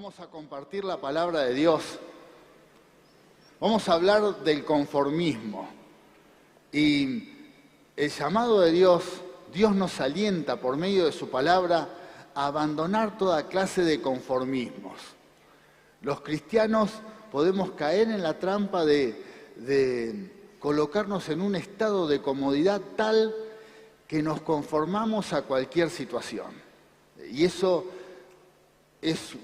Vamos a compartir la palabra de Dios. Vamos a hablar del conformismo. Y el llamado de Dios, Dios nos alienta por medio de su palabra a abandonar toda clase de conformismos. Los cristianos podemos caer en la trampa de colocarnos en un estado de comodidad tal que nos conformamos a cualquier situación. Y eso es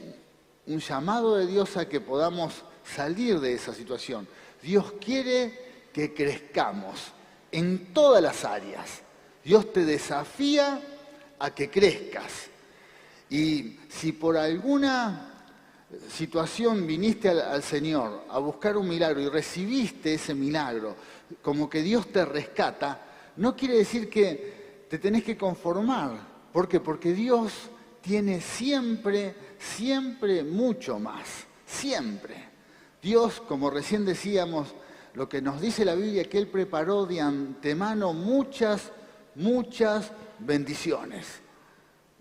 un llamado de Dios a que podamos salir de esa situación. Dios quiere que crezcamos en todas las áreas. Dios te desafía a que crezcas. Y si por alguna situación viniste al Señor a buscar un milagro y recibiste ese milagro, como que Dios te rescata, no quiere decir que te tenés que conformar. ¿Por qué? Porque Dios tiene siempre mucho más. Siempre. Dios, como recién decíamos, lo que nos dice la Biblia, que Él preparó de antemano muchas bendiciones.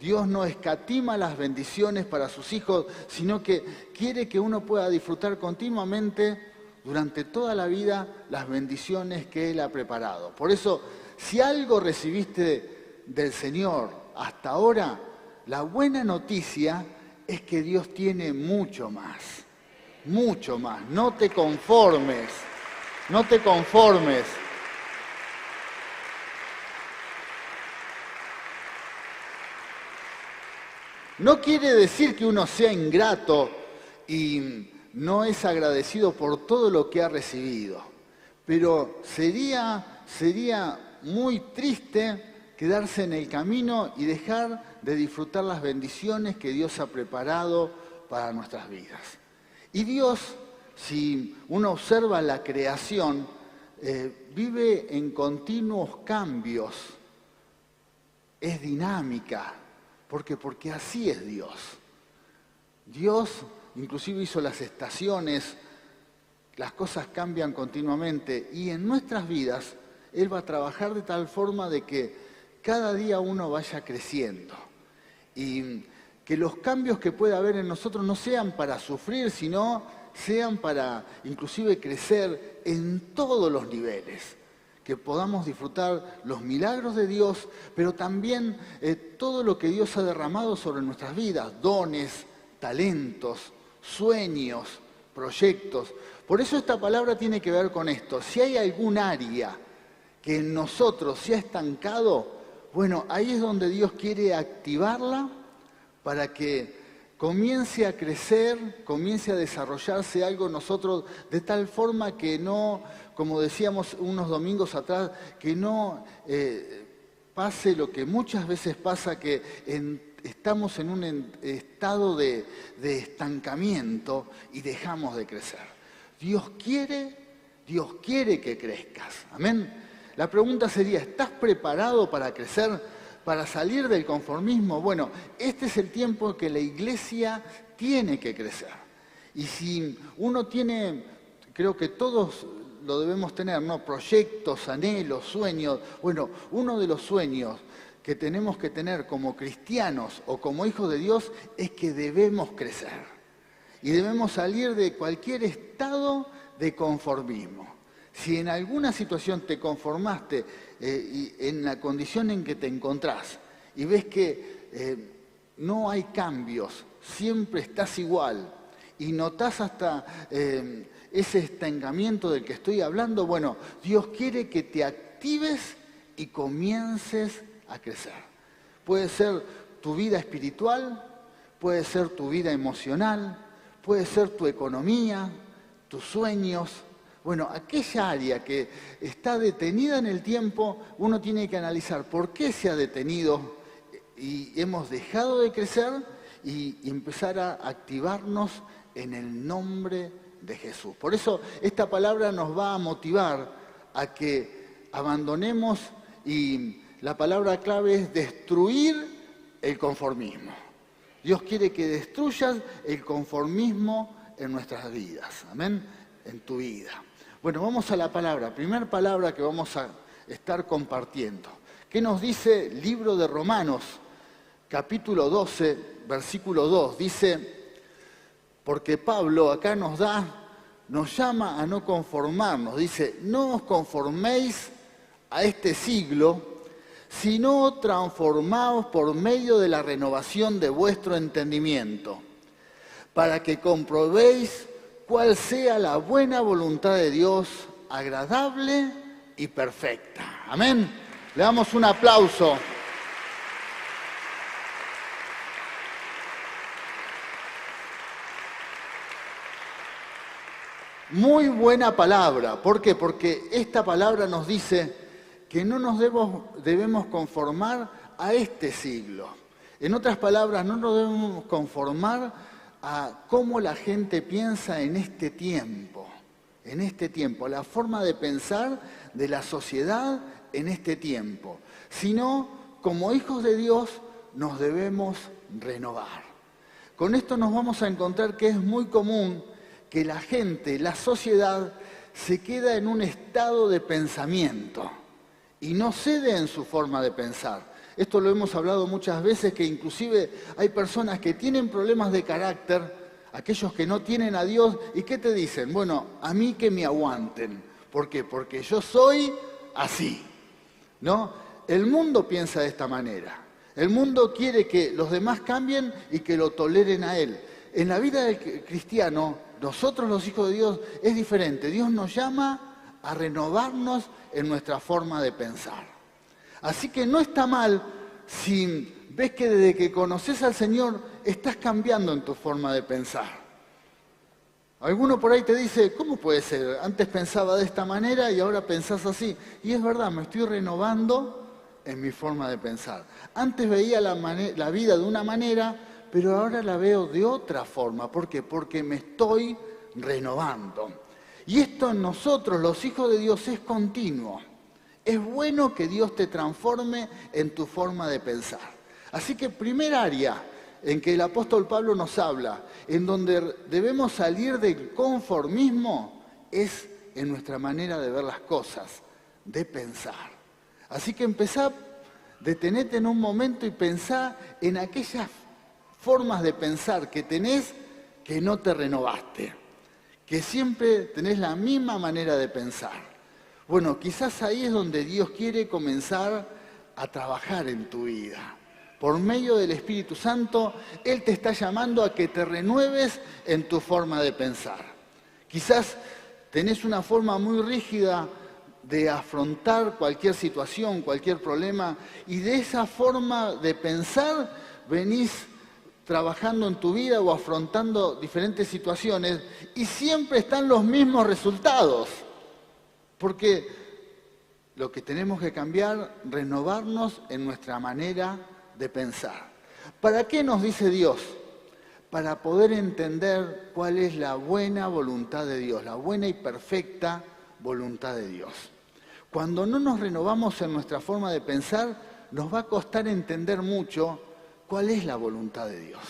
Dios no escatima las bendiciones para sus hijos, sino que quiere que uno pueda disfrutar continuamente durante toda la vida las bendiciones que Él ha preparado. Por eso, si algo recibiste del Señor hasta ahora, la buena noticia es que Dios tiene mucho más. Mucho más. No te conformes. No te conformes. No quiere decir que uno sea ingrato y no es agradecido por todo lo que ha recibido. Pero sería muy triste quedarse en el camino y dejar de disfrutar las bendiciones que Dios ha preparado para nuestras vidas. Y Dios, si uno observa la creación, vive en continuos cambios. Es dinámica. ¿Por qué? Porque así es Dios. Dios inclusive hizo las estaciones, las cosas cambian continuamente y en nuestras vidas Él va a trabajar de tal forma de que cada día uno vaya creciendo. Y que los cambios que pueda haber en nosotros no sean para sufrir, sino sean para inclusive crecer en todos los niveles. Que podamos disfrutar los milagros de Dios, pero también todo lo que Dios ha derramado sobre nuestras vidas, dones, talentos, sueños, proyectos. Por eso esta palabra tiene que ver con esto. Si hay algún área que en nosotros se ha estancado, bueno, ahí es donde Dios quiere activarla para que comience a crecer, comience a desarrollarse algo en nosotros de tal forma que no, como decíamos unos domingos atrás, que no pase lo que muchas veces pasa, que estamos en un estado de estancamiento y dejamos de crecer. Dios quiere que crezcas. Amén. La pregunta sería, ¿estás preparado para crecer, para salir del conformismo? Bueno, este es el tiempo que la iglesia tiene que crecer. Y si uno tiene, creo que todos lo debemos tener, ¿no? Proyectos, anhelos, sueños. Bueno, uno de los sueños que tenemos que tener como cristianos o como hijos de Dios es que debemos crecer. Y debemos salir de cualquier estado de conformismo. Si en alguna situación te conformaste en la condición en que te encontrás y ves que no hay cambios, siempre estás igual y notás hasta ese estancamiento del que estoy hablando, bueno, Dios quiere que te actives y comiences a crecer. Puede ser tu vida espiritual, puede ser tu vida emocional, puede ser tu economía, tus sueños. Bueno, aquella área que está detenida en el tiempo, uno tiene que analizar por qué se ha detenido y hemos dejado de crecer y empezar a activarnos en el nombre de Jesús. Por eso esta palabra nos va a motivar a que abandonemos, y la palabra clave es destruir el conformismo. Dios quiere que destruyas el conformismo en nuestras vidas. Amén. En tu vida. Bueno, vamos a la palabra, primera palabra que vamos a estar compartiendo. ¿Qué nos dice el libro de Romanos, capítulo 12, versículo 2? Dice, Porque Pablo acá nos llama a no conformarnos. Dice, no os conforméis a este siglo, sino transformaos por medio de la renovación de vuestro entendimiento, para que comprobéis cuál sea la buena voluntad de Dios, agradable y perfecta. Amén. Le damos un aplauso. Muy buena palabra. ¿Por qué? Porque esta palabra nos dice que no nos debemos conformar a este siglo. En otras palabras, no nos debemos conformar a cómo la gente piensa en este tiempo, la forma de pensar de la sociedad en este tiempo, sino como hijos de Dios nos debemos renovar. Con esto nos vamos a encontrar que es muy común que la gente, la sociedad, se queda en un estado de pensamiento y no cede en su forma de pensar. Esto lo hemos hablado muchas veces, que inclusive hay personas que tienen problemas de carácter, aquellos que no tienen a Dios, ¿y qué te dicen? Bueno, a mí que me aguanten. ¿Por qué? Porque yo soy así, ¿no? El mundo piensa de esta manera. El mundo quiere que los demás cambien y que lo toleren a él. En la vida del cristiano, nosotros los hijos de Dios, es diferente. Dios nos llama a renovarnos en nuestra forma de pensar. Así que no está mal si ves que desde que conoces al Señor estás cambiando en tu forma de pensar. Alguno por ahí te dice, ¿cómo puede ser? Antes pensaba de esta manera y ahora pensás así. Y es verdad, me estoy renovando en mi forma de pensar. Antes veía la vida de una manera, pero ahora la veo de otra forma. ¿Por qué? Porque me estoy renovando. Y esto en nosotros, los hijos de Dios, es continuo. Es bueno que Dios te transforme en tu forma de pensar. Así que primer área en que el apóstol Pablo nos habla, en donde debemos salir del conformismo, es en nuestra manera de ver las cosas, de pensar. Así que detenete en un momento y pensá en aquellas formas de pensar que tenés que no te renovaste, que siempre tenés la misma manera de pensar. Bueno, quizás ahí es donde Dios quiere comenzar a trabajar en tu vida. Por medio del Espíritu Santo, Él te está llamando a que te renueves en tu forma de pensar. Quizás tenés una forma muy rígida de afrontar cualquier situación, cualquier problema, y de esa forma de pensar venís trabajando en tu vida o afrontando diferentes situaciones y siempre están los mismos resultados. Porque lo que tenemos que cambiar, renovarnos en nuestra manera de pensar. ¿Para qué nos dice Dios? Para poder entender cuál es la buena voluntad de Dios, la buena y perfecta voluntad de Dios. Cuando no nos renovamos en nuestra forma de pensar, nos va a costar entender mucho cuál es la voluntad de Dios.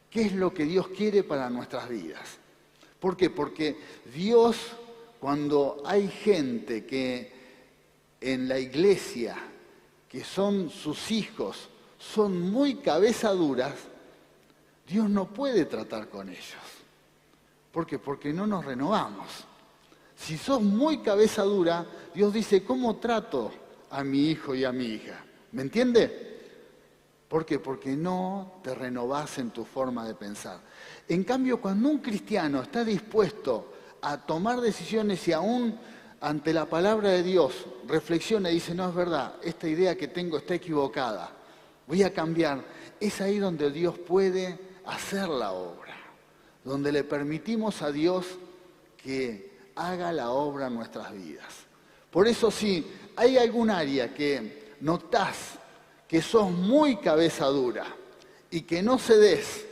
¿Qué es lo que Dios quiere para nuestras vidas? ¿Por qué? Porque Dios, cuando hay gente que en la iglesia, que son sus hijos, son muy cabezaduras, Dios no puede tratar con ellos. ¿Por qué? Porque no nos renovamos. Si sos muy cabezadura, Dios dice, ¿cómo trato a mi hijo y a mi hija? ¿Me entiende? ¿Por qué? Porque no te renovás en tu forma de pensar. En cambio, cuando un cristiano está dispuesto a tomar decisiones y aún ante la palabra de Dios reflexiona y dice, no, es verdad, esta idea que tengo está equivocada, voy a cambiar, es ahí donde Dios puede hacer la obra, donde le permitimos a Dios que haga la obra en nuestras vidas. Por eso si hay algún área que notás que sos muy cabeza dura y que no cedés,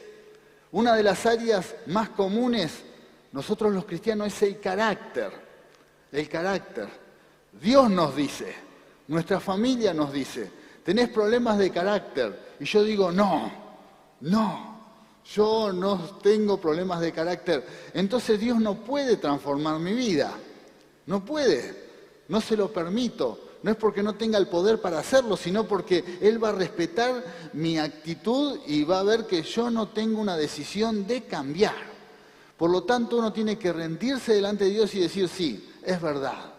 una de las áreas más comunes, nosotros los cristianos, es el carácter. El carácter. Dios nos dice, nuestra familia nos dice, tenés problemas de carácter. Y yo digo, no, yo no tengo problemas de carácter. Entonces Dios no puede transformar mi vida. No puede, no se lo permito. No es porque no tenga el poder para hacerlo, sino porque Él va a respetar mi actitud y va a ver que yo no tengo una decisión de cambiar. Por lo tanto, uno tiene que rendirse delante de Dios y decir, sí, es verdad,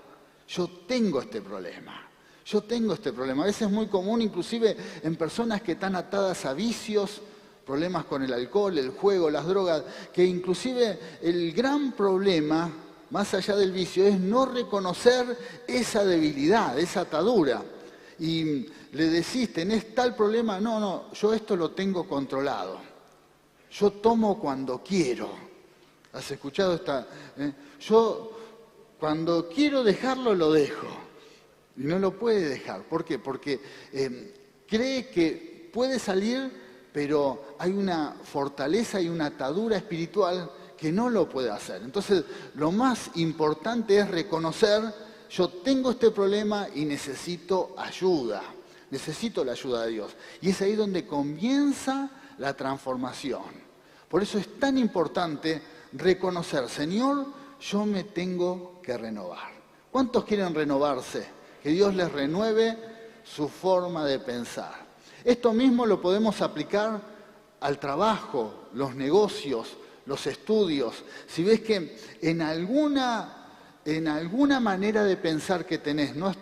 yo tengo este problema. Yo tengo este problema. A veces es muy común, inclusive en personas que están atadas a vicios, problemas con el alcohol, el juego, las drogas, que inclusive el gran problema, más allá del vicio, es no reconocer esa debilidad, esa atadura. Y le decís, ¿tenés tal problema? No, yo esto lo tengo controlado. Yo tomo cuando quiero. ¿Has escuchado esta? Yo cuando quiero dejarlo, lo dejo. Y no lo puede dejar. ¿Por qué? Porque cree que puede salir, pero hay una fortaleza y una atadura espiritual que no lo puede hacer. Entonces, lo más importante es reconocer, yo tengo este problema y necesito ayuda. Necesito la ayuda de Dios. Y es ahí donde comienza la transformación. Por eso es tan importante reconocer, Señor, yo me tengo que renovar. ¿Cuántos quieren renovarse? Que Dios les renueve su forma de pensar. Esto mismo lo podemos aplicar al trabajo, los negocios, los estudios. Si ves que en alguna manera de pensar que tenés no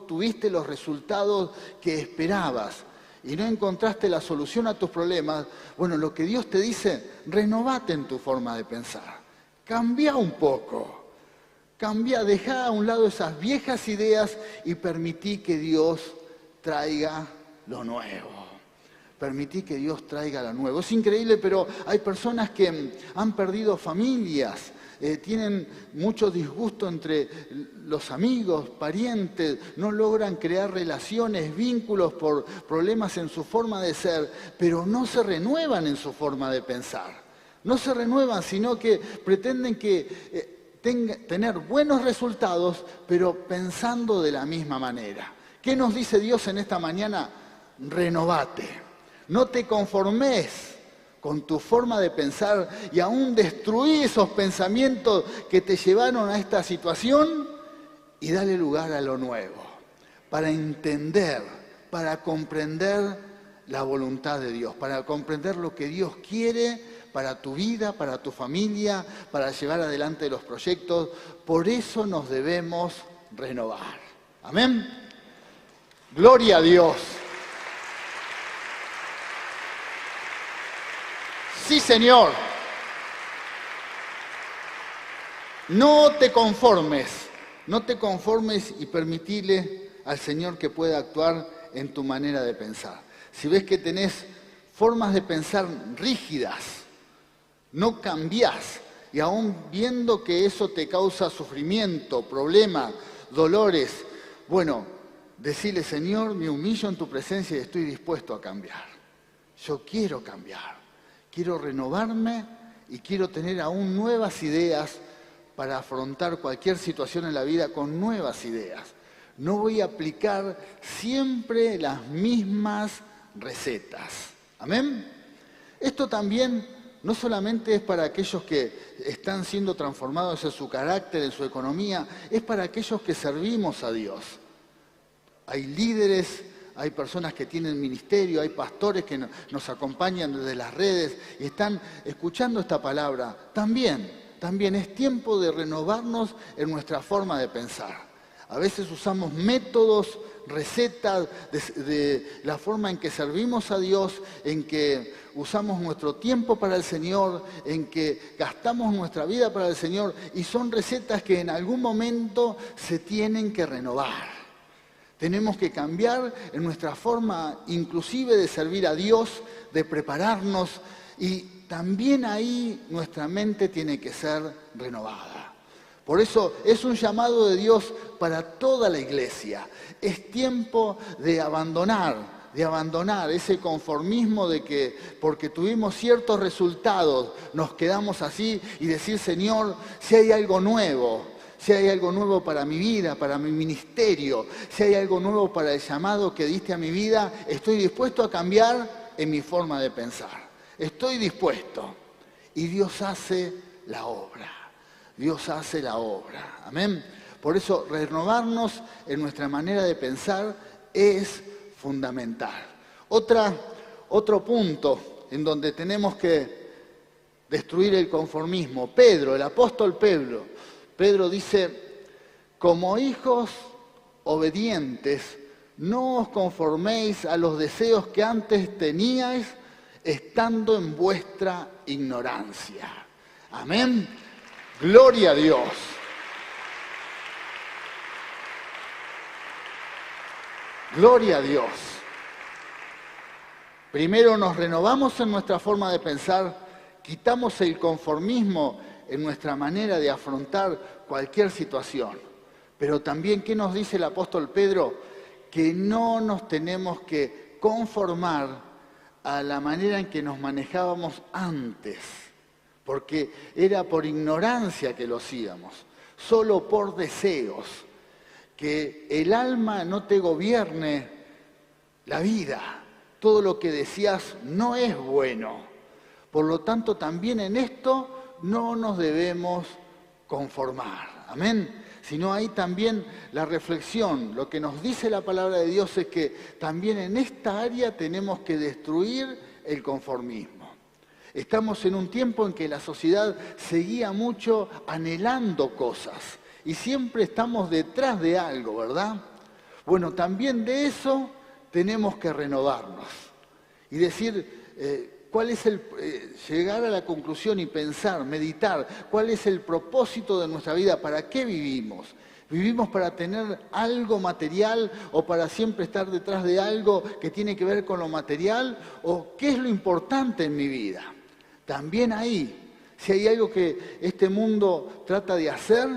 tuviste los resultados que esperabas y no encontraste la solución a tus problemas, bueno, lo que Dios te dice, renovate en tu forma de pensar. Cambia un poco. Cambia, dejá a un lado esas viejas ideas y permití que Dios traiga lo nuevo. Permití que Dios traiga lo nuevo. Es increíble, pero hay personas que han perdido familias, tienen mucho disgusto entre los amigos, parientes, no logran crear relaciones, vínculos por problemas en su forma de ser, pero no se renuevan en su forma de pensar. No se renuevan, sino que pretenden tener buenos resultados, pero pensando de la misma manera. ¿Qué nos dice Dios en esta mañana? Renovate. No te conformes con tu forma de pensar y aún destruí esos pensamientos que te llevaron a esta situación y dale lugar a lo nuevo, para entender, para comprender la voluntad de Dios, para comprender lo que Dios quiere para tu vida, para tu familia, para llevar adelante los proyectos. Por eso nos debemos renovar. Amén. Gloria a Dios. Sí, Señor. No te conformes y permitile al Señor que pueda actuar en tu manera de pensar. Si ves que tenés formas de pensar rígidas, no cambiás, y aún viendo que eso te causa sufrimiento, problemas, dolores, bueno, decile, Señor, me humillo en tu presencia y estoy dispuesto a cambiar. Yo quiero cambiar, quiero renovarme y quiero tener aún nuevas ideas para afrontar cualquier situación en la vida con nuevas ideas. No voy a aplicar siempre las mismas recetas. ¿Amén? Esto también no solamente es para aquellos que están siendo transformados en su carácter, en su economía, es para aquellos que servimos a Dios. Hay líderes, hay personas que tienen ministerio, hay pastores que nos acompañan desde las redes y están escuchando esta palabra. También es tiempo de renovarnos en nuestra forma de pensar. A veces usamos métodos, recetas de la forma en que servimos a Dios, en que usamos nuestro tiempo para el Señor, en que gastamos nuestra vida para el Señor, y son recetas que en algún momento se tienen que renovar. Tenemos que cambiar en nuestra forma inclusive de servir a Dios, de prepararnos, y también ahí nuestra mente tiene que ser renovada. Por eso es un llamado de Dios para toda la iglesia. Es tiempo de abandonar ese conformismo de que porque tuvimos ciertos resultados nos quedamos así y decir, Señor, si hay algo nuevo para mi vida, para mi ministerio, si hay algo nuevo para el llamado que diste a mi vida, estoy dispuesto a cambiar en mi forma de pensar. Estoy dispuesto. Y Dios hace la obra. Dios hace la obra. Amén. Por eso renovarnos en nuestra manera de pensar es fundamental. Otro punto en donde tenemos que destruir el conformismo. Pedro, el apóstol Pedro dice, como hijos obedientes, no os conforméis a los deseos que antes teníais estando en vuestra ignorancia. Amén. Gloria a Dios. Gloria a Dios. Primero nos renovamos en nuestra forma de pensar, quitamos el conformismo en nuestra manera de afrontar cualquier situación. Pero también, ¿qué nos dice el apóstol Pedro? Que no nos tenemos que conformar a la manera en que nos manejábamos antes, porque era por ignorancia que lo hacíamos, solo por deseos. Que el alma no te gobierne la vida. Todo lo que decías no es bueno. Por lo tanto, también en esto no nos debemos conformar. Amén. Sino ahí también la reflexión, lo que nos dice la palabra de Dios es que también en esta área tenemos que destruir el conformismo. Estamos en un tiempo en que la sociedad seguía mucho anhelando cosas y siempre estamos detrás de algo, ¿verdad? Bueno, también de eso tenemos que renovarnos y decir cuál es llegar a la conclusión y pensar, meditar, cuál es el propósito de nuestra vida, para qué vivimos. ¿Vivimos para tener algo material o para siempre estar detrás de algo que tiene que ver con lo material? ¿O qué es lo importante en mi vida? También ahí, si hay algo que este mundo trata de hacer,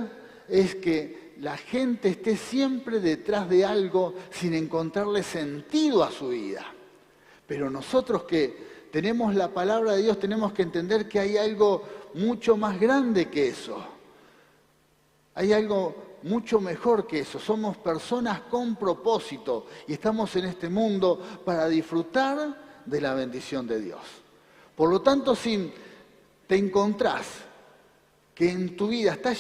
es que la gente esté siempre detrás de algo sin encontrarle sentido a su vida. Pero nosotros que tenemos la palabra de Dios tenemos que entender que hay algo mucho más grande que eso. Hay algo mucho mejor que eso. Somos personas con propósito y estamos en este mundo para disfrutar de la bendición de Dios. Por lo tanto, si te encontrás que en tu vida está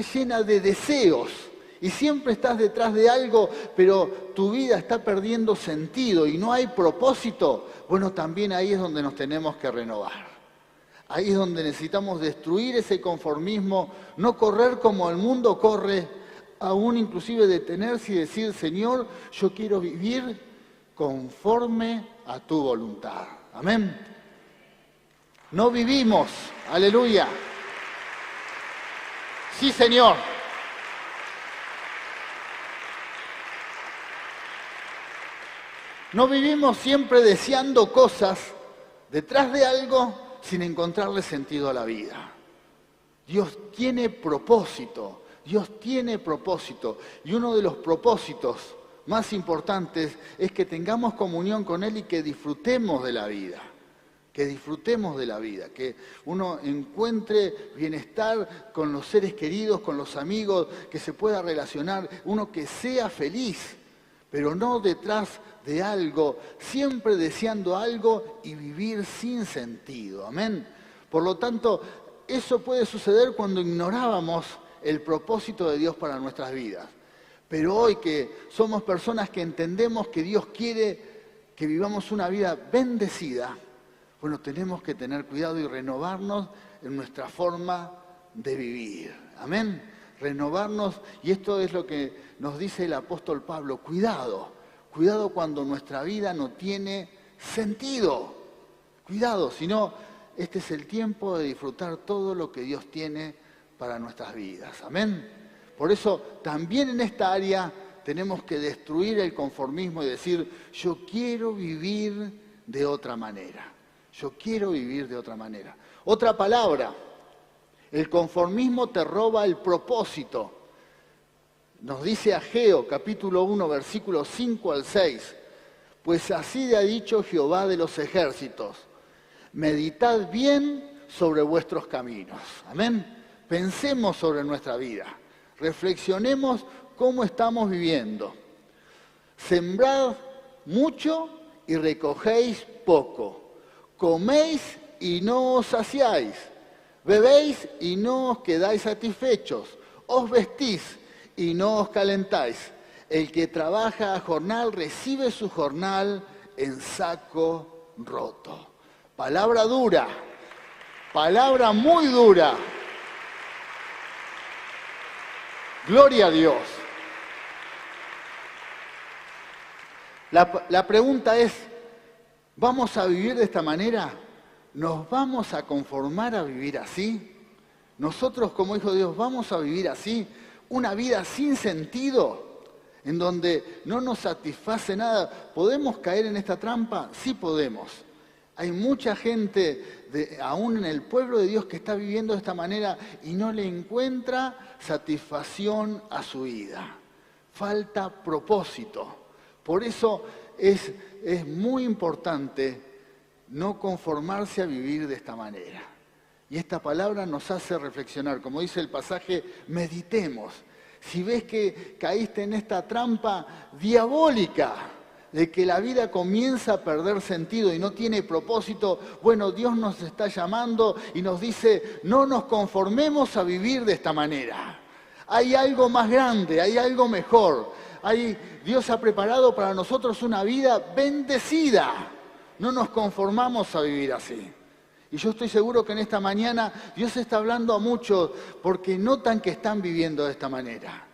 llena de deseos y siempre estás detrás de algo, pero tu vida está perdiendo sentido y no hay propósito, bueno, también ahí es donde nos tenemos que renovar. Ahí es donde necesitamos destruir ese conformismo, no correr como el mundo corre, aún inclusive detenerse y decir, Señor, yo quiero vivir conforme a tu voluntad. Amén. No vivimos, aleluya. Sí, Señor. No vivimos siempre deseando cosas detrás de algo sin encontrarle sentido a la vida. Dios tiene propósito, Dios tiene propósito. Y uno de los propósitos más importantes es que tengamos comunión con Él y que disfrutemos de la vida. Que disfrutemos de la vida, que uno encuentre bienestar con los seres queridos, con los amigos, que se pueda relacionar, uno que sea feliz, pero no detrás de algo, siempre deseando algo y vivir sin sentido. Amén. Por lo tanto, eso puede suceder cuando ignorábamos el propósito de Dios para nuestras vidas. Pero hoy que somos personas que entendemos que Dios quiere que vivamos una vida bendecida, bueno, tenemos que tener cuidado y renovarnos en nuestra forma de vivir. Amén. Renovarnos, y esto es lo que nos dice el apóstol Pablo, cuidado cuando nuestra vida no tiene sentido. Cuidado, sino este es el tiempo de disfrutar todo lo que Dios tiene para nuestras vidas. Amén. Por eso también en esta área tenemos que destruir el conformismo y decir, yo quiero vivir de otra manera. Yo quiero vivir de otra manera. Otra palabra, el conformismo te roba el propósito. Nos dice Ageo, capítulo 1, versículos 5 al 6. Pues así ha dicho Jehová de los ejércitos, meditad bien sobre vuestros caminos. Amén. Pensemos sobre nuestra vida. Reflexionemos cómo estamos viviendo. Sembrad mucho y recogéis poco. Coméis y no os saciáis, bebéis y no os quedáis satisfechos, os vestís y no os calentáis. El que trabaja a jornal recibe su jornal en saco roto. Palabra dura, Palabra muy dura. Gloria a Dios. La pregunta es, ¿vamos a vivir de esta manera? ¿Nos vamos a conformar a vivir así? Nosotros como hijos de Dios, ¿vamos a vivir así? ¿Una vida sin sentido? En donde no nos satisface nada. ¿Podemos caer en esta trampa? Sí podemos. Hay mucha gente, aún en el pueblo de Dios, que está viviendo de esta manera y no le encuentra satisfacción a su vida. Falta propósito. Por eso es muy importante no conformarse a vivir de esta manera. Y esta palabra nos hace reflexionar. Como dice el pasaje, meditemos. Si ves que caíste en esta trampa diabólica, de que la vida comienza a perder sentido y no tiene propósito, bueno, Dios nos está llamando y nos dice, no nos conformemos a vivir de esta manera. Hay algo más grande, hay algo mejor. Dios ha preparado para nosotros una vida bendecida. No nos conformamos a vivir así. Y yo estoy seguro que en esta mañana Dios está hablando a muchos porque notan que están viviendo de esta manera.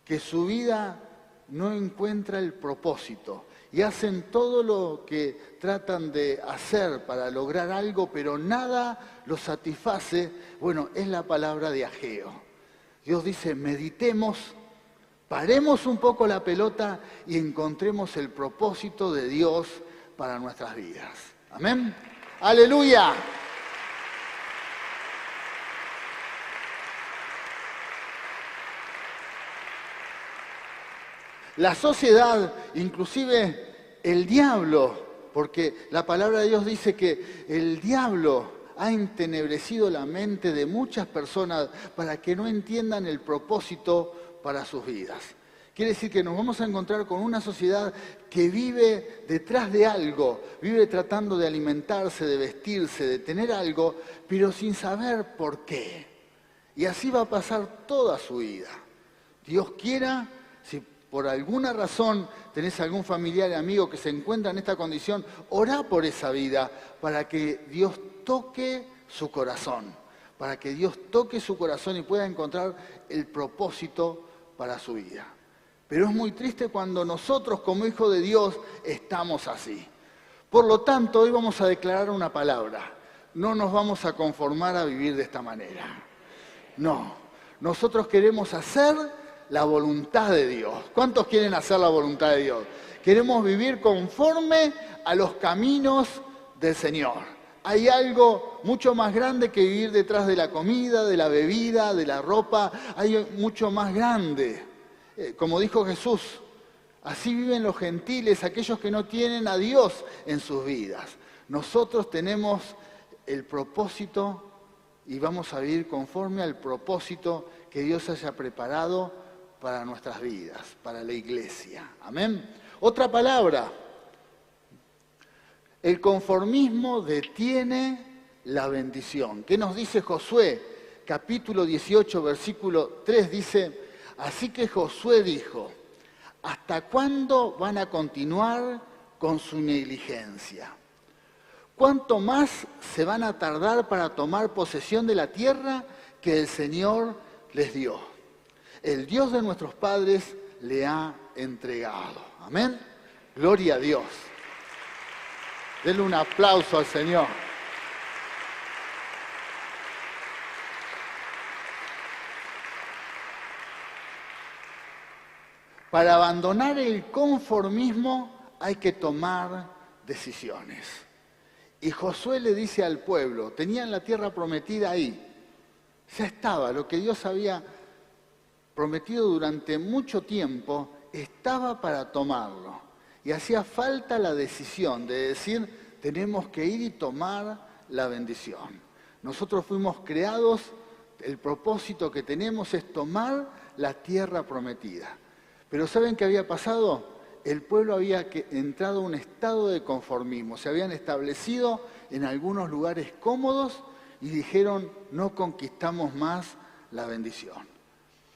Que su vida no encuentra el propósito y hacen todo lo que tratan de hacer para lograr algo, pero nada los satisface. Bueno, es la palabra de Ageo. Dios dice, meditemos, paremos un poco la pelota y encontremos el propósito de Dios para nuestras vidas. Amén. ¡Aleluya! La sociedad, inclusive el diablo, porque la palabra de Dios dice que el diablo ha entenebrecido la mente de muchas personas para que no entiendan el propósito para sus vidas. Quiere decir que nos vamos a encontrar con una sociedad que vive detrás de algo, vive tratando de alimentarse, de vestirse, de tener algo, pero sin saber por qué. Y así va a pasar toda su vida. Dios quiera, si por alguna razón tenés algún familiar y amigo que se encuentra en esta condición, orá por esa vida para que Dios toque su corazón, para que Dios toque su corazón y pueda encontrar el propósito para su vida. Pero es muy triste cuando nosotros como hijos de Dios estamos así. Por lo tanto, hoy vamos a declarar una palabra. No nos vamos a conformar a vivir de esta manera. No, nosotros queremos hacer la voluntad de Dios. ¿Cuántos quieren hacer la voluntad de Dios? Queremos vivir conforme a los caminos del Señor. Hay algo mucho más grande que vivir detrás de la comida, de la bebida, de la ropa. Hay mucho más grande. Como dijo Jesús, así viven los gentiles, aquellos que no tienen a Dios en sus vidas. Nosotros tenemos el propósito y vamos a vivir conforme al propósito que Dios haya preparado para nuestras vidas, para la iglesia. Amén. Otra palabra. El conformismo detiene la bendición. ¿Qué nos dice Josué? Capítulo 18, versículo 3 dice, así que Josué dijo, ¿hasta cuándo van a continuar con su negligencia? ¿Cuánto más se van a tardar para tomar posesión de la tierra que el Señor les dio? El Dios de nuestros padres le ha entregado. Amén. Gloria a Dios. Denle un aplauso al Señor. Para abandonar el conformismo hay que tomar decisiones. Y Josué le dice al pueblo, tenían la tierra prometida ahí. Ya estaba, lo que Dios había prometido durante mucho tiempo, estaba para tomarlo. Y hacía falta la decisión de decir, tenemos que ir y tomar la bendición. Nosotros fuimos creados, el propósito que tenemos es tomar la tierra prometida. Pero ¿saben qué había pasado? El pueblo había entrado a un estado de conformismo. Se habían establecido en algunos lugares cómodos y dijeron, no conquistamos más la bendición.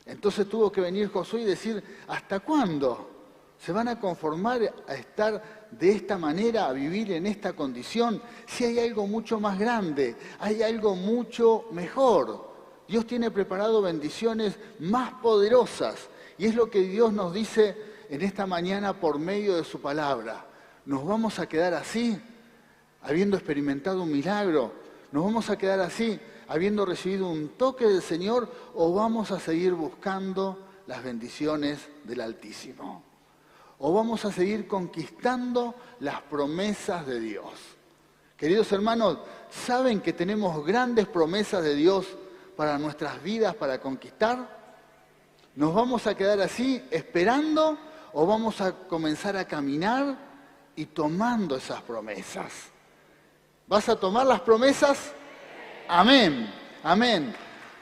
Entonces tuvo que venir Josué y decir, ¿hasta cuándo ¿Se van a conformar a estar de esta manera, a vivir en esta condición? Si hay algo mucho más grande, hay algo mucho mejor. Dios tiene preparado bendiciones más poderosas. Y es lo que Dios nos dice en esta mañana por medio de su palabra. ¿Nos vamos a quedar así, habiendo experimentado un milagro? ¿Nos vamos a quedar así, habiendo recibido un toque del Señor? ¿O vamos a seguir buscando las bendiciones del Altísimo? ¿O vamos a seguir conquistando las promesas de Dios? Queridos hermanos, ¿saben que tenemos grandes promesas de Dios para nuestras vidas, para conquistar? ¿Nos vamos a quedar así, esperando, o vamos a comenzar a caminar y tomando esas promesas? ¿Vas a tomar las promesas? Amén, amén.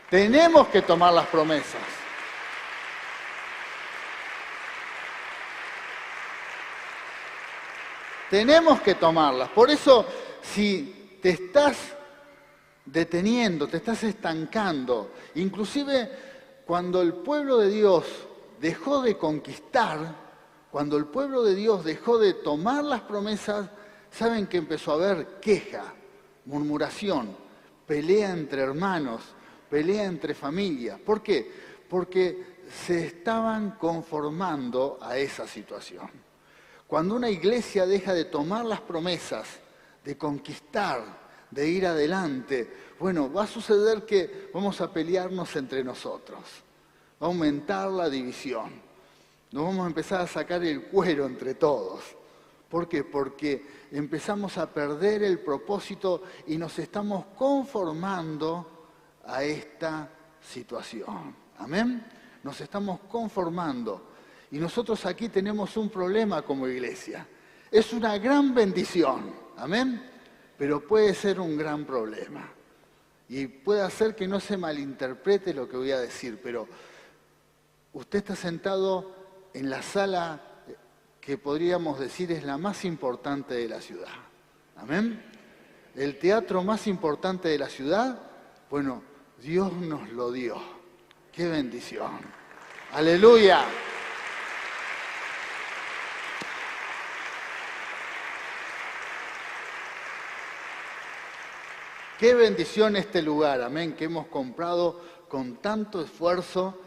Tenemos que tomar las promesas. Tenemos que tomarlas. Por eso, si te estás deteniendo, te estás estancando, inclusive cuando el pueblo de Dios dejó de conquistar, cuando el pueblo de Dios dejó de tomar las promesas, ¿saben que empezó a haber queja, murmuración, pelea entre hermanos, pelea entre familias? ¿Por qué? Porque se estaban conformando a esa situación. Cuando una iglesia deja de tomar las promesas, de conquistar, de ir adelante, bueno, va a suceder que vamos a pelearnos entre nosotros. Va a aumentar la división. Nos vamos a empezar a sacar el cuero entre todos. ¿Por qué? Porque empezamos a perder el propósito y nos estamos conformando a esta situación. ¿Amén? Nos estamos conformando. Y nosotros aquí tenemos un problema como iglesia. Es una gran bendición, amén, pero puede ser un gran problema. Y puede hacer que no se malinterprete lo que voy a decir, pero usted está sentado en la sala que podríamos decir es la más importante de la ciudad. Amén. El teatro más importante de la ciudad, bueno, Dios nos lo dio. ¡Qué bendición! ¡Aleluya! Qué bendición este lugar, amén, que hemos comprado con tanto esfuerzo,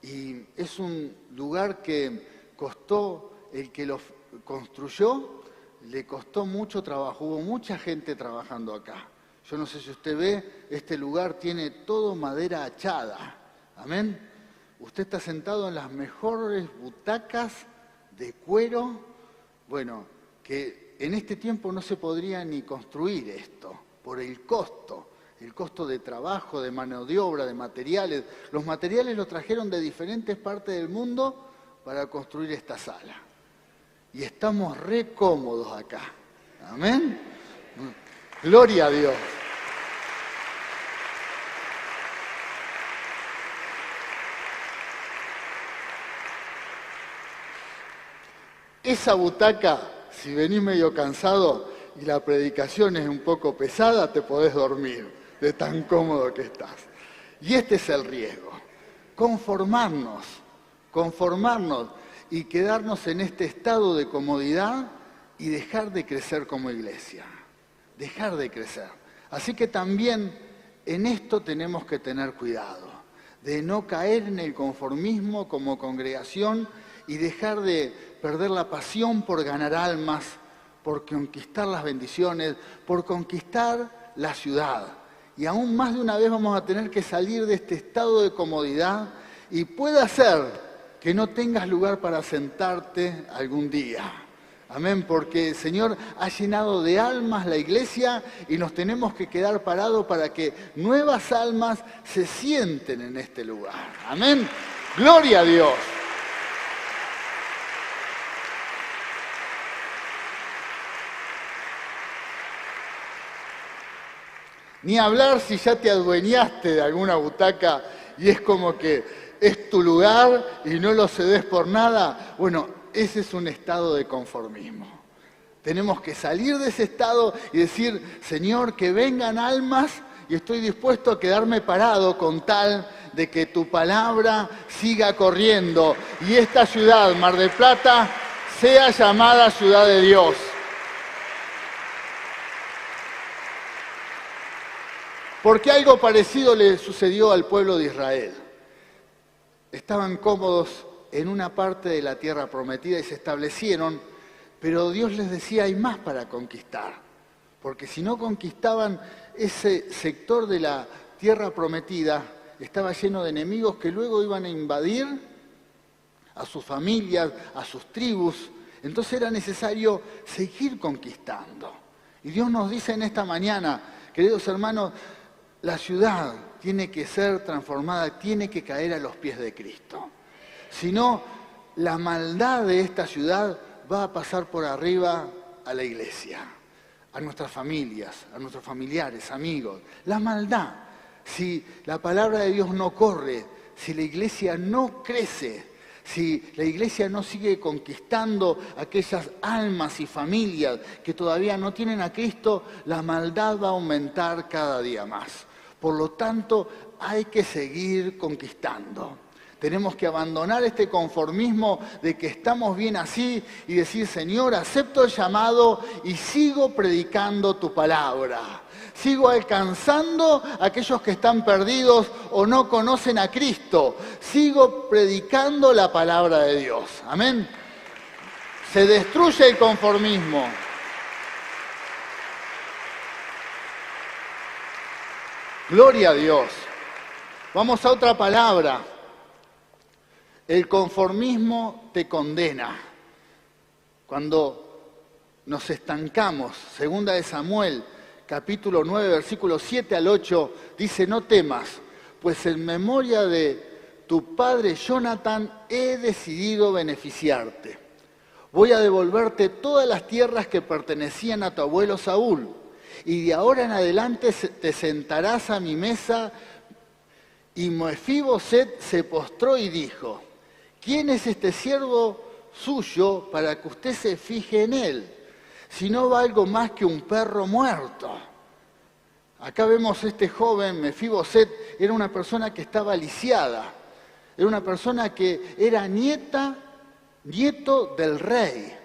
y es un lugar que costó, el que lo construyó, le costó mucho trabajo, hubo mucha gente trabajando acá. Yo no sé si usted ve, este lugar tiene todo madera hachada, amén. Usted está sentado en las mejores butacas de cuero, bueno, que en este tiempo no se podría ni construir esto, por el costo de trabajo, de mano de obra, de materiales. Los materiales los trajeron de diferentes partes del mundo para construir esta sala. Y estamos re cómodos acá. Amén. Gloria a Dios. Esa butaca, si venís medio cansado y la predicación es un poco pesada, te podés dormir de tan cómodo que estás. Y este es el riesgo, conformarnos y quedarnos en este estado de comodidad y dejar de crecer como iglesia, dejar de crecer. Así que también en esto tenemos que tener cuidado, de no caer en el conformismo como congregación y dejar de perder la pasión por ganar almas, por conquistar las bendiciones, por conquistar la ciudad. Y aún más de una vez vamos a tener que salir de este estado de comodidad y puede ser que no tengas lugar para sentarte algún día. Amén, porque el Señor ha llenado de almas la iglesia y nos tenemos que quedar parados para que nuevas almas se sienten en este lugar. Amén, gloria a Dios. Ni hablar si ya te adueñaste de alguna butaca y es como que es tu lugar y no lo cedes por nada. Bueno, ese es un estado de conformismo. Tenemos que salir de ese estado y decir, Señor, que vengan almas y estoy dispuesto a quedarme parado con tal de que tu palabra siga corriendo. Y esta ciudad, Mar del Plata, sea llamada ciudad de Dios. Porque algo parecido le sucedió al pueblo de Israel. Estaban cómodos en una parte de la tierra prometida y se establecieron, pero Dios les decía, hay más para conquistar. Porque si no conquistaban ese sector de la tierra prometida, estaba lleno de enemigos que luego iban a invadir a sus familias, a sus tribus. Entonces era necesario seguir conquistando. Y Dios nos dice en esta mañana, queridos hermanos, la ciudad tiene que ser transformada, tiene que caer a los pies de Cristo. Si no, la maldad de esta ciudad va a pasar por arriba a la iglesia, a nuestras familias, a nuestros familiares, amigos. La maldad, si la palabra de Dios no corre, si la iglesia no crece, si la iglesia no sigue conquistando aquellas almas y familias que todavía no tienen a Cristo, la maldad va a aumentar cada día más. Por lo tanto, hay que seguir conquistando. Tenemos que abandonar este conformismo de que estamos bien así y decir, Señor, acepto el llamado y sigo predicando tu palabra. Sigo alcanzando a aquellos que están perdidos o no conocen a Cristo. Sigo predicando la palabra de Dios. Amén. Se destruye el conformismo. Gloria a Dios. Vamos a otra palabra. El conformismo te condena. Cuando nos estancamos, segunda de Samuel, capítulo 9, versículos 7 al 8, dice, no temas, pues en memoria de tu padre Jonatán he decidido beneficiarte. Voy a devolverte todas las tierras que pertenecían a tu abuelo Saúl, y de ahora en adelante te sentarás a mi mesa. Y Mefiboset se postró y dijo, ¿quién es este siervo suyo para que usted se fije en él? Si no valgo más que un perro muerto. Acá vemos este joven, Mefiboset, era una persona que estaba lisiada. Era una persona que era nieto del rey.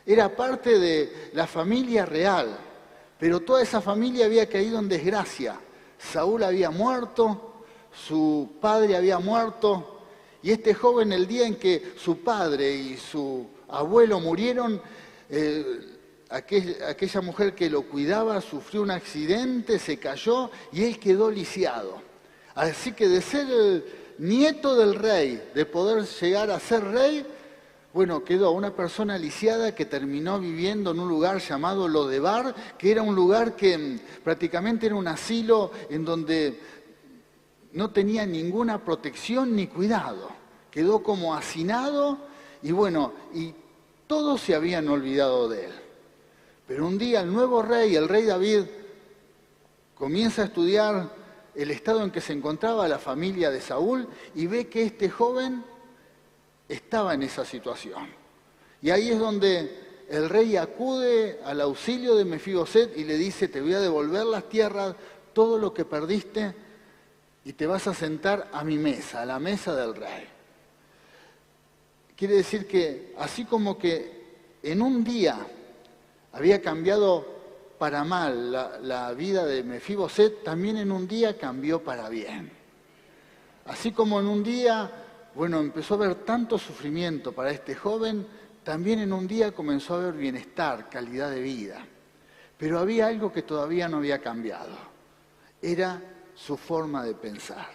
Era parte de la familia real. Pero toda esa familia había caído en desgracia. Saúl había muerto, su padre había muerto, y este joven, el día en que su padre y su abuelo murieron, aquella mujer que lo cuidaba sufrió un accidente, se cayó y él quedó lisiado. Así que de ser el nieto del rey, de poder llegar a ser rey, bueno, quedó una persona lisiada que terminó viviendo en un lugar llamado Lodebar, que era un lugar que prácticamente era un asilo en donde no tenía ninguna protección ni cuidado. Quedó como hacinado y bueno, y todos se habían olvidado de él. Pero un día el nuevo rey, el rey David, comienza a estudiar el estado en que se encontraba la familia de Saúl y ve que este joven estaba en esa situación. Y ahí es donde el rey acude al auxilio de Mefiboset y le dice, te voy a devolver las tierras, todo lo que perdiste, y te vas a sentar a mi mesa, a la mesa del rey. Quiere decir que así como que en un día había cambiado para mal la vida de Mefiboset, también en un día cambió para bien. Así como en un día, bueno, empezó a haber tanto sufrimiento para este joven, también en un día comenzó a haber bienestar, calidad de vida. Pero había algo que todavía no había cambiado. Era su forma de pensar.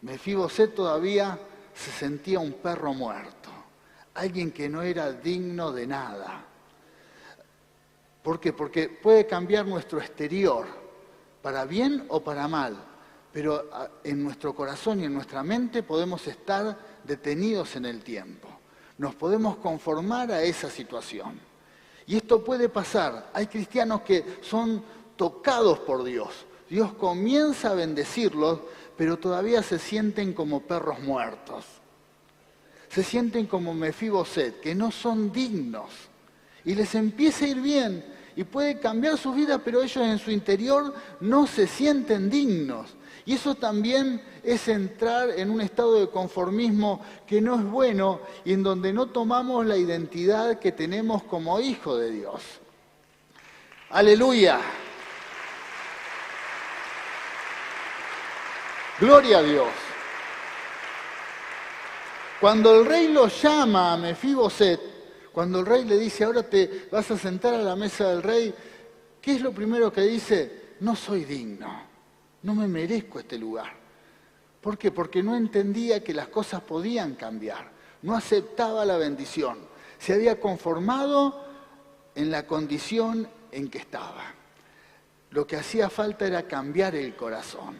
Mefiboset todavía se sentía un perro muerto, alguien que no era digno de nada. ¿Por qué? Porque puede cambiar nuestro exterior, para bien o para mal, pero en nuestro corazón y en nuestra mente podemos estar detenidos en el tiempo. Nos podemos conformar a esa situación. Y esto puede pasar. Hay cristianos que son tocados por Dios. Dios comienza a bendecirlos, pero todavía se sienten como perros muertos. Se sienten como Mefiboset, que no son dignos. Y les empieza a ir bien y puede cambiar su vida, pero ellos en su interior no se sienten dignos. Y eso también es entrar en un estado de conformismo que no es bueno y en donde no tomamos la identidad que tenemos como hijo de Dios. ¡Aleluya! ¡Gloria a Dios! Cuando el rey lo llama a Mefiboset, cuando el rey le dice, ahora te vas a sentar a la mesa del rey, ¿qué es lo primero que dice? No soy digno, no me merezco este lugar. ¿Por qué? Porque no entendía que las cosas podían cambiar, no aceptaba la bendición, se había conformado en la condición en que estaba. Lo que hacía falta era cambiar el corazón.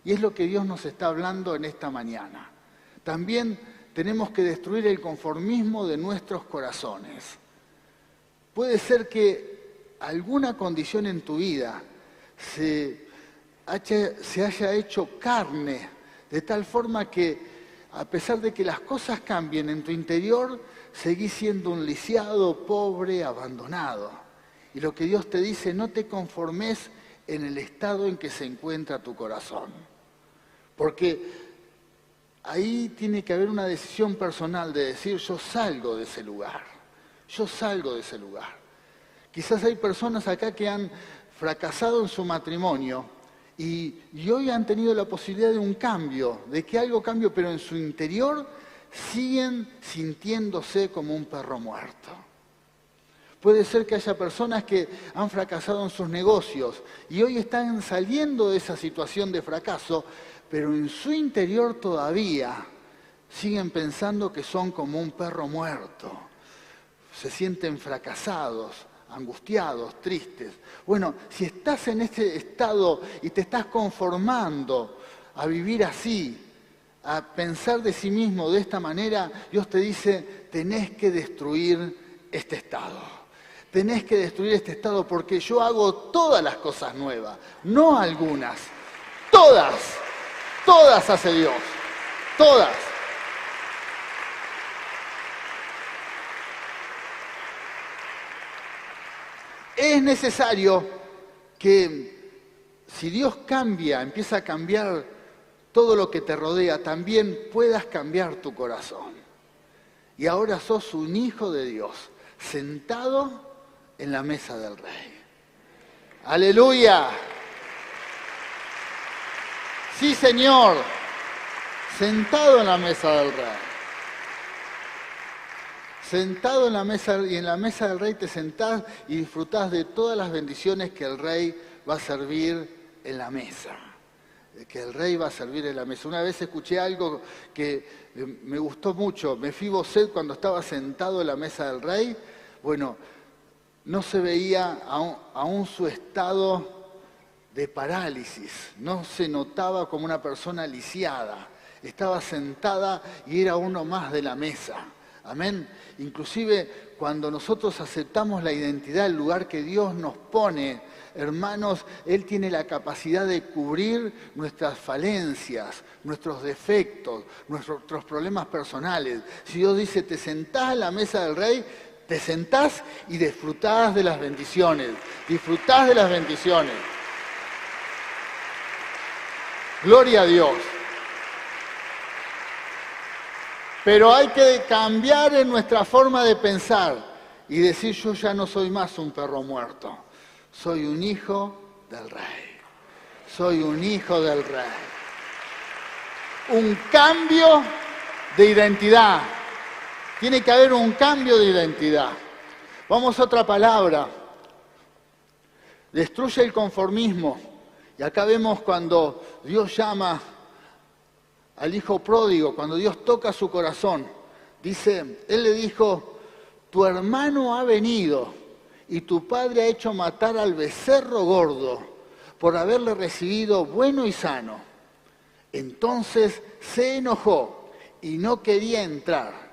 Y es lo que Dios nos está hablando en esta mañana. También tenemos que destruir el conformismo de nuestros corazones. Puede ser que alguna condición en tu vida se haya hecho carne, de tal forma que a pesar de que las cosas cambien en tu interior, seguís siendo un lisiado, pobre, abandonado. Y lo que Dios te dice, no te conformes en el estado en que se encuentra tu corazón. Porque ahí tiene que haber una decisión personal de decir, yo salgo de ese lugar, yo salgo de ese lugar. Quizás hay personas acá que han fracasado en su matrimonio y hoy han tenido la posibilidad de un cambio, de que algo cambie, pero en su interior siguen sintiéndose como un perro muerto. Puede ser que haya personas que han fracasado en sus negocios y hoy están saliendo de esa situación de fracaso, pero en su interior todavía siguen pensando que son como un perro muerto. Se sienten fracasados, angustiados, tristes. Bueno, si estás en este estado y te estás conformando a vivir así, a pensar de sí mismo de esta manera, Dios te dice, tenés que destruir este estado. Tenés que destruir este estado porque yo hago todas las cosas nuevas, no algunas, todas. Todas hace Dios, todas. Es necesario que si Dios cambia, empieza a cambiar todo lo que te rodea, también puedas cambiar tu corazón. Y ahora sos un hijo de Dios, sentado en la mesa del Rey. ¡Aleluya! Sí, Señor, sentado en la mesa del Rey. Sentado en la mesa, y en la mesa del Rey te sentás y disfrutás de todas las bendiciones que el Rey va a servir en la mesa. Que el Rey va a servir en la mesa. Una vez escuché algo que me gustó mucho. Mefiboset, cuando estaba sentado en la mesa del Rey, bueno, no se veía aún su estado de parálisis, no se notaba como una persona lisiada, estaba sentada y era uno más de la mesa. Amén. Inclusive cuando nosotros aceptamos la identidad, el lugar que Dios nos pone, hermanos, Él tiene la capacidad de cubrir nuestras falencias, nuestros defectos, nuestros problemas personales. Si Dios dice, te sentás en la mesa del Rey, te sentás y disfrutás de las bendiciones, disfrutás de las bendiciones. Gloria a Dios. Pero hay que cambiar en nuestra forma de pensar y decir, yo ya no soy más un perro muerto, soy un hijo del Rey. Soy un hijo del Rey. Un cambio de identidad. Tiene que haber un cambio de identidad. Vamos a otra palabra. Destruye el conformismo. Y acá vemos cuando Dios llama al hijo pródigo, cuando Dios toca su corazón. Dice, Él le dijo, tu hermano ha venido y tu padre ha hecho matar al becerro gordo por haberle recibido bueno y sano. Entonces se enojó y no quería entrar.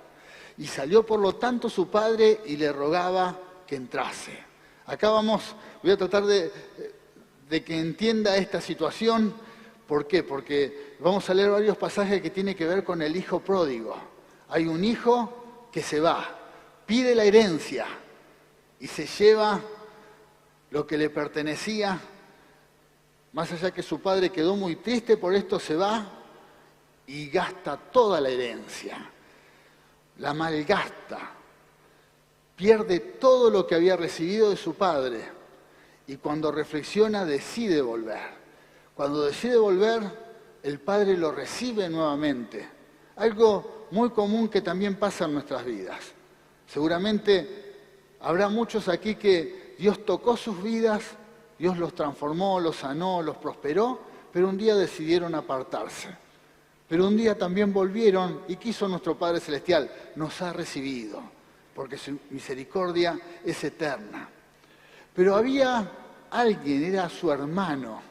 Y salió por lo tanto su padre y le rogaba que entrase. Acá voy a tratar de que entienda esta situación. ¿Por qué? Porque vamos a leer varios pasajes que tienen que ver con el hijo pródigo. Hay un hijo que se va, pide la herencia y se lleva lo que le pertenecía Más allá que su padre quedó muy triste, por esto se va y gasta toda la herencia. La malgasta. Pierde todo lo que había recibido de su padre. Y cuando reflexiona, decide volver. Cuando decide volver, el padre lo recibe nuevamente. Algo muy común que también pasa en nuestras vidas. Seguramente habrá muchos aquí que Dios tocó sus vidas, Dios los transformó, los sanó, los prosperó, pero un día decidieron apartarse. Pero un día también volvieron y quiso nuestro Padre Celestial, nos ha recibido, porque su misericordia es eterna. Pero había alguien, era su hermano,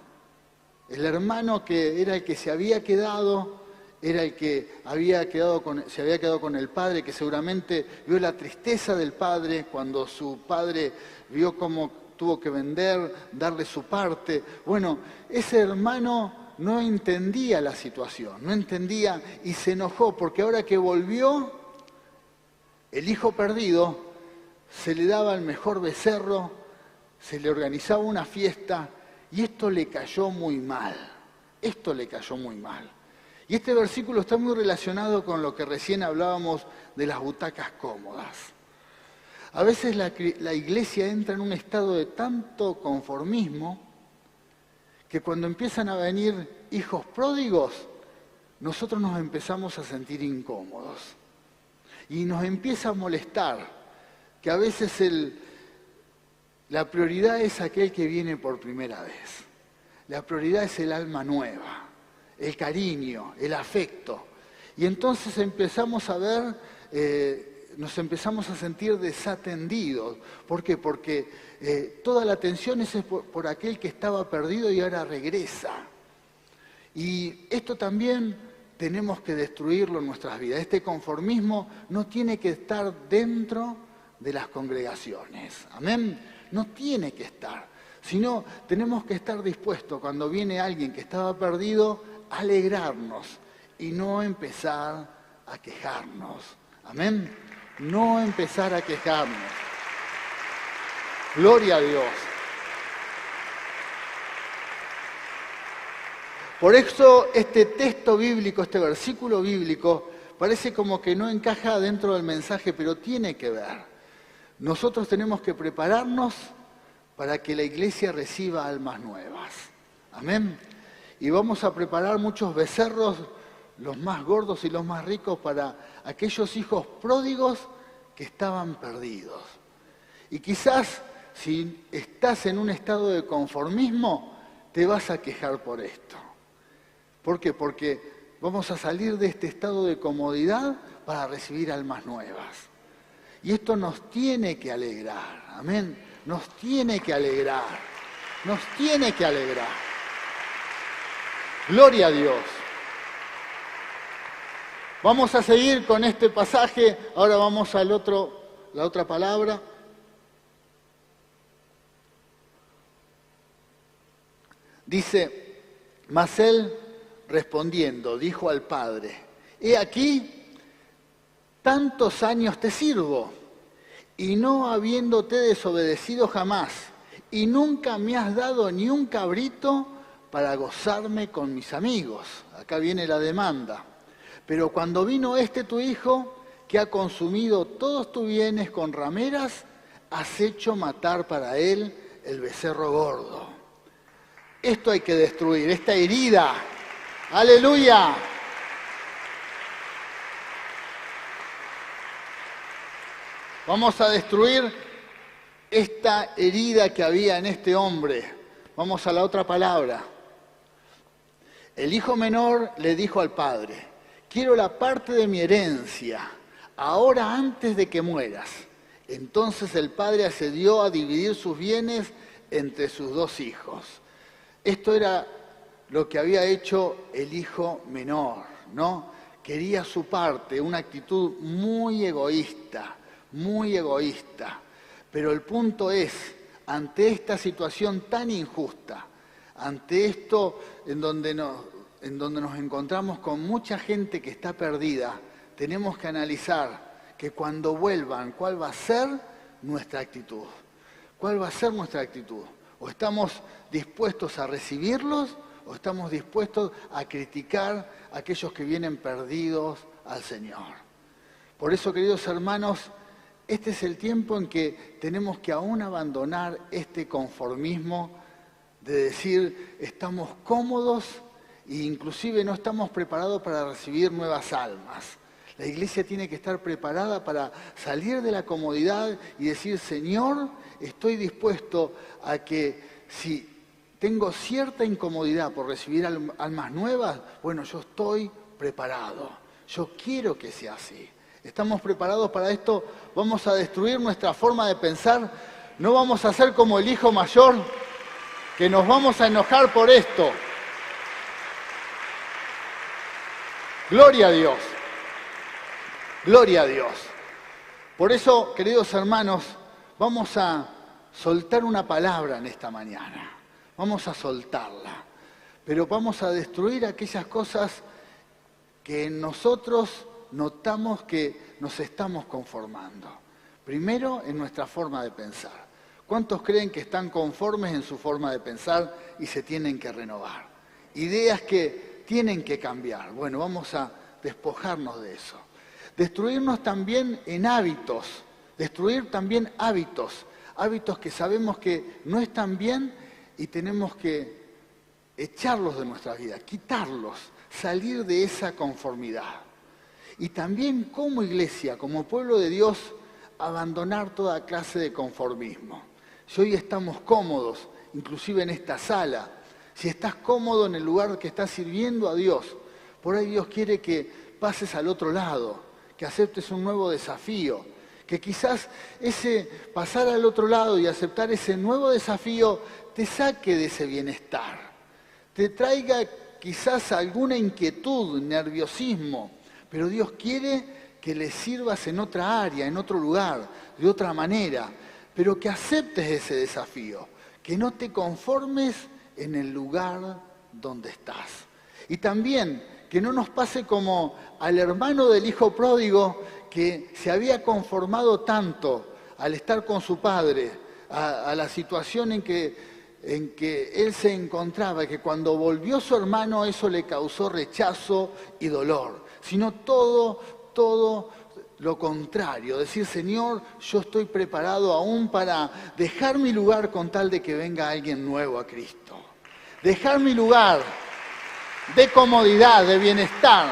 el hermano que era el que se había quedado, era el que se había quedado con el padre, que seguramente vio la tristeza del padre cuando su padre vio cómo tuvo que vender, darle su parte. Bueno, ese hermano no entendía la situación, no entendía y se enojó porque ahora que volvió, el hijo perdido, se le daba el mejor becerro, se le organizaba una fiesta y esto le cayó muy mal. Esto le cayó muy mal. Y este versículo está muy relacionado con lo que recién hablábamos de las butacas cómodas. A veces la iglesia entra en un estado de tanto conformismo que cuando empiezan a venir hijos pródigos, nosotros nos empezamos a sentir incómodos. Y nos empieza a molestar que a veces la prioridad es aquel que viene por primera vez. La prioridad es el alma nueva, el cariño, el afecto. Y entonces empezamos a ver, nos empezamos a sentir desatendidos. ¿Por qué? Porque toda la atención es por aquel que estaba perdido y ahora regresa. Y esto también tenemos que destruirlo en nuestras vidas. Este conformismo no tiene que estar dentro de las congregaciones. Amén. No tiene que estar. Sino tenemos que estar dispuestos cuando viene alguien que estaba perdido a alegrarnos y no empezar a quejarnos. Amén. No empezar a quejarnos. Gloria a Dios. Por eso este texto bíblico, este versículo bíblico, parece como que no encaja dentro del mensaje, pero tiene que ver. Nosotros tenemos que prepararnos para que la iglesia reciba almas nuevas. Amén. Y vamos a preparar muchos becerros, los más gordos y los más ricos, para aquellos hijos pródigos que estaban perdidos. Y quizás si estás en un estado de conformismo, te vas a quejar por esto. ¿Por qué? Porque vamos a salir de este estado de comodidad para recibir almas nuevas. Y esto nos tiene que alegrar. Amén. Nos tiene que alegrar. Nos tiene que alegrar. Gloria a Dios. Vamos a seguir con este pasaje. Ahora vamos la otra palabra. Dice, mas él respondiendo, dijo al padre, he aquí, tantos años te sirvo, y no habiéndote desobedecido jamás, y nunca me has dado ni un cabrito para gozarme con mis amigos. Acá viene la demanda. Pero cuando vino tu hijo, que ha consumido todos tus bienes con rameras, has hecho matar para él el becerro gordo. Esto hay que destruir, esta herida. ¡Aleluya! Vamos a destruir esta herida que había en este hombre. Vamos a la otra palabra. El hijo menor le dijo al padre, quiero la parte de mi herencia, ahora antes de que mueras. Entonces el padre accedió a dividir sus bienes entre sus dos hijos. Esto era lo que había hecho el hijo menor, ¿no? Quería su parte, una actitud muy egoísta, muy egoísta. Pero el punto es, ante esta situación tan injusta, ante esto en donde nos encontramos con mucha gente que está perdida, tenemos que analizar que cuando vuelvan, ¿cuál va a ser nuestra actitud? ¿Cuál va a ser nuestra actitud? O estamos dispuestos a recibirlos o estamos dispuestos a criticar a aquellos que vienen perdidos al Señor. Por eso, queridos hermanos, este es el tiempo en que tenemos que aún abandonar este conformismo de decir estamos cómodos e inclusive no estamos preparados para recibir nuevas almas. La iglesia tiene que estar preparada para salir de la comodidad y decir, Señor, estoy dispuesto a que si tengo cierta incomodidad por recibir almas nuevas, bueno, yo estoy preparado. Yo quiero que sea así. ¿Estamos preparados para esto? ¿Vamos a destruir nuestra forma de pensar? ¿No vamos a ser como el hijo mayor, que nos vamos a enojar por esto? Gloria a Dios. Gloria a Dios. Por eso, queridos hermanos, vamos a soltar una palabra en esta mañana. Vamos a soltarla. Pero vamos a destruir aquellas cosas que en nosotros notamos que nos estamos conformando. Primero, en nuestra forma de pensar. ¿Cuántos creen que están conformes en su forma de pensar y se tienen que renovar? Ideas que tienen que cambiar. Bueno, vamos a despojarnos de eso. Destruirnos también en hábitos. Destruir también hábitos. Hábitos que sabemos que no están bien y tenemos que echarlos de nuestra vida, quitarlos, salir de esa conformidad. Y también como iglesia, como pueblo de Dios, abandonar toda clase de conformismo. Si hoy estamos cómodos, inclusive en esta sala, si estás cómodo en el lugar que estás sirviendo a Dios, por ahí Dios quiere que pases al otro lado, que aceptes un nuevo desafío, que quizás ese pasar al otro lado y aceptar ese nuevo desafío te saque de ese bienestar, te traiga quizás alguna inquietud, nerviosismo, pero Dios quiere que le sirvas en otra área, en otro lugar, de otra manera, pero que aceptes ese desafío, que no te conformes en el lugar donde estás. Y también que no nos pase como al hermano del hijo pródigo que se había conformado tanto al estar con su padre, a la situación en que él se encontraba, que cuando volvió su hermano eso le causó rechazo y dolor, sino todo lo contrario, decir, Señor, yo estoy preparado aún para dejar mi lugar con tal de que venga alguien nuevo a Cristo. Dejar mi lugar de comodidad, de bienestar.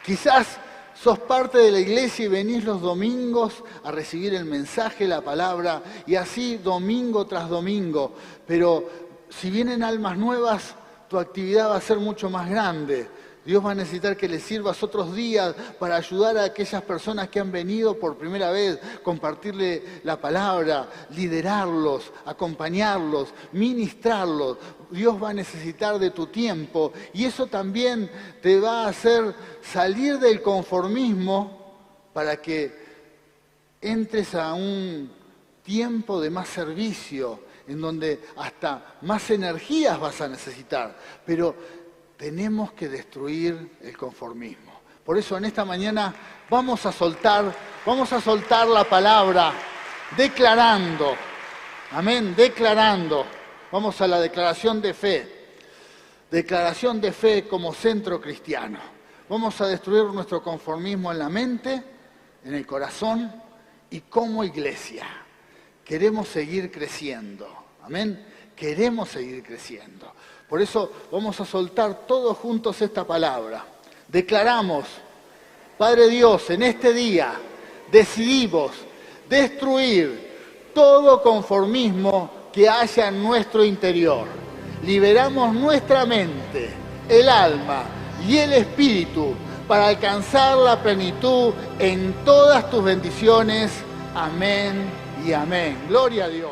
Quizás sos parte de la iglesia y venís los domingos a recibir el mensaje, la palabra, y así domingo tras domingo. Pero si vienen almas nuevas, tu actividad va a ser mucho más grande. Dios va a necesitar que les sirvas otros días para ayudar a aquellas personas que han venido por primera vez, compartirle la palabra, liderarlos, acompañarlos, ministrarlos. Dios va a necesitar de tu tiempo y eso también te va a hacer salir del conformismo para que entres a un tiempo de más servicio, en donde hasta más energías vas a necesitar. Pero tenemos que destruir el conformismo. Por eso en esta mañana vamos a soltar la palabra, declarando. Amén, declarando. Vamos a la declaración de fe. Declaración de fe como centro cristiano. Vamos a destruir nuestro conformismo en la mente, en el corazón y como iglesia. Queremos seguir creciendo. Amén. Queremos seguir creciendo. Por eso vamos a soltar todos juntos esta palabra. Declaramos, Padre Dios, en este día decidimos destruir todo conformismo que haya en nuestro interior. Liberamos nuestra mente, el alma y el espíritu para alcanzar la plenitud en todas tus bendiciones. Amén y amén. Gloria a Dios.